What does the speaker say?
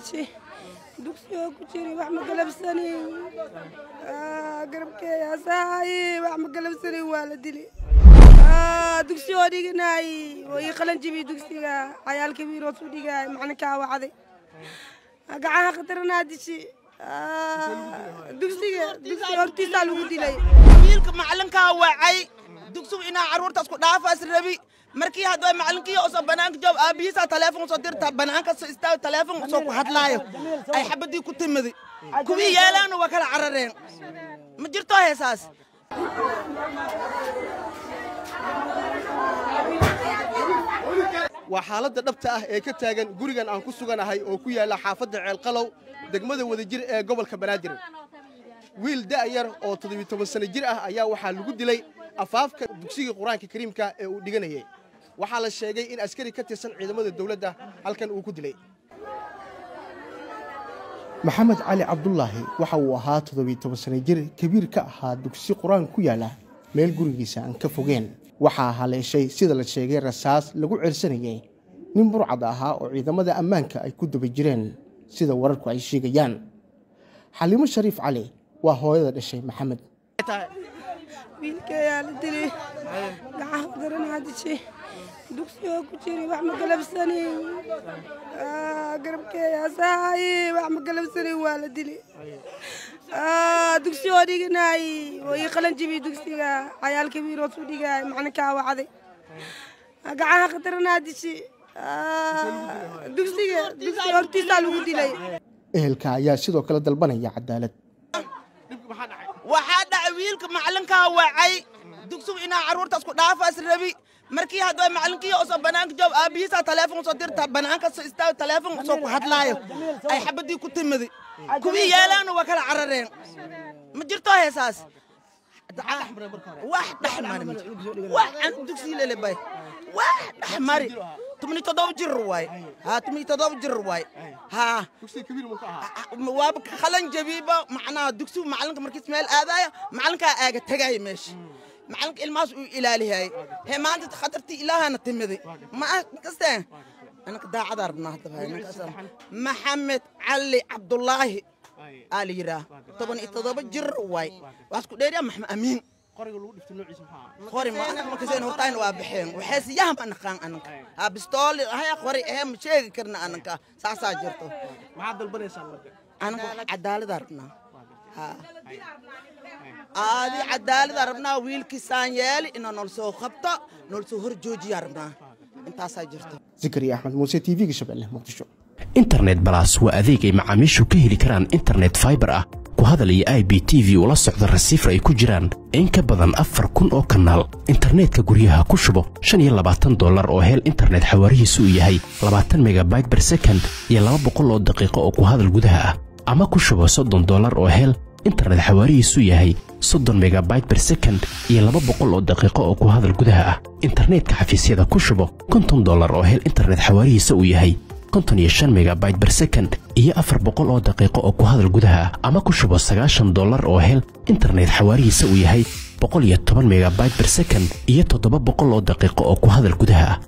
دشي دكسيو كتيري وعم قلب سني قربك يا ساي وعم قلب سني والدي لي دكسيو ديغناي ويخلن جيبي دكسيغا عيال كبير وسوديغا معنا كاوا عدي قاعه خطرنا دشي دكسيو horti lagu dilay wiilka macalinka wacay dugsigu ina caruurta isku dhaafaas rabi markii hadoo macalinkii oo soo banaanka joog aabihiisa telefoon soo dirta banaanka soo istaa telefoon soo ku hadlaayo ay xabadii ku timid kuwii yeelaan waa kala carareen ma jirto heesaas waa xaaladda dhabta ah ee ka taagan gurigan aan ku suganahay oo ku yaala xaafadda Ceelqalow degmada Wadajir ee gobolka Banaadir wiil da'yar oo 17 sano jir ah ayaa waxaa lagu dilay afaafka dugsiga Quraanka Kariimka ee uu dhiganayay waxaa la sheegay in askari ka tirsan ciidamada dawladda halkan uu ku dilay Maxamed Cali Cabdullaahi waxa uu ahaa 17 sano jir kabiir ka ahaa dugsi Quraan ku yaala meel gurigiisa aan ka fogeen waxaa haleeshay sida la sheegay rasaas lagu cirsanayay nin burcad ahaa oo ciidamada ammaanka ay ku daba jireen sida wararku ay sheegayaan Xalimo Shariif Cali waa hooyada dhashay Maxamed wiilkay yaa la dilay gacan daran hadishay dugsiyo ku jiray wax ma galabsani garabkay yaa saay wax ma galabsani waa la dilay dugsiyo dhiganay way qalan jibi dugsiga عيال كبير وسوديغا معنا كاوا عدي gacan daran hadishay dugsiyo horti lagu dilay ehelka ayaa sidoo kale dalbanaya cadaalad waxaa dhacay wiilka macalinka wacay dugsigu ina caruurta isku dhaafaas rabi markii hadoo macalinkii oo soo banaanka joog aabihiisa telefoon soo dirta banaanka soo istaa telefoon soo ku hadlaayo ay xabadii ku timid kuwii yeelaan waa kala carareen ma jirto heesaas wax dhaxmar wax aan dugsi leelay wax dhaxmar tumni todob jir waay ha tumni todob jir waay ha dugsi kabiir ma ka aha waa khalan jabiiba macnaa dugsi macalinka markii meel aadaya macalinka aaga tagay meesh macalinka ilmaas uu ilaalihay he maanta khatarti ilaahana timid ma kastaan ana daacad arabna hadaba Maxamed Cali Cabdullaahi alira 17 jir waay waas ku dheeriya Maxamed Amiin qoriga lagu dhifto noociisa maxaa qori ma ana markii hortaan waa bixeen waxay siyaha ma naqaan anaka ha bistool hay qori ma sheegi karna anaka saasa jirto maxaa dalbanaysaa marka anaka cadaalad arabna ha aadi cadaalad arabna wiilkii saan yeeli inuu nol soo qabto nol soo hor joojiyo arabna intaas jirto Zakariya Axmed Muuse TV-ga Shabeelle Muqdisho internet plus waa adeeg ay macaamiishu ka heli karaan internet fiber ah ku hadal iyo IPTV ula socda receiver ay ku jiraan in ka badan 4,000 oo kanaal internetka guryaha ku shubo $25 oo hel internet xawaarihiisu yahay 20 megabyte per second iyo 200 oo daqiiqo oo ku hadal gudaha ah ama ku shubo $30 oo hel internet xawaarihiisu yahay 30 megabyte per second iyo 200 oo daqiiqo oo ku hadal gudaha ah internetka xafiisyada ku shubo $50 oo hel internet xawaarihiisu yahay 55 megabyte per second iyo 400 oo daqiiqo oo ku hadal gudaha ama ku shubo $90 oo hel internet xawaarihiisu yahay 110 megabyte per second iyo 700 oo daqiiqo oo ku hadal gudaha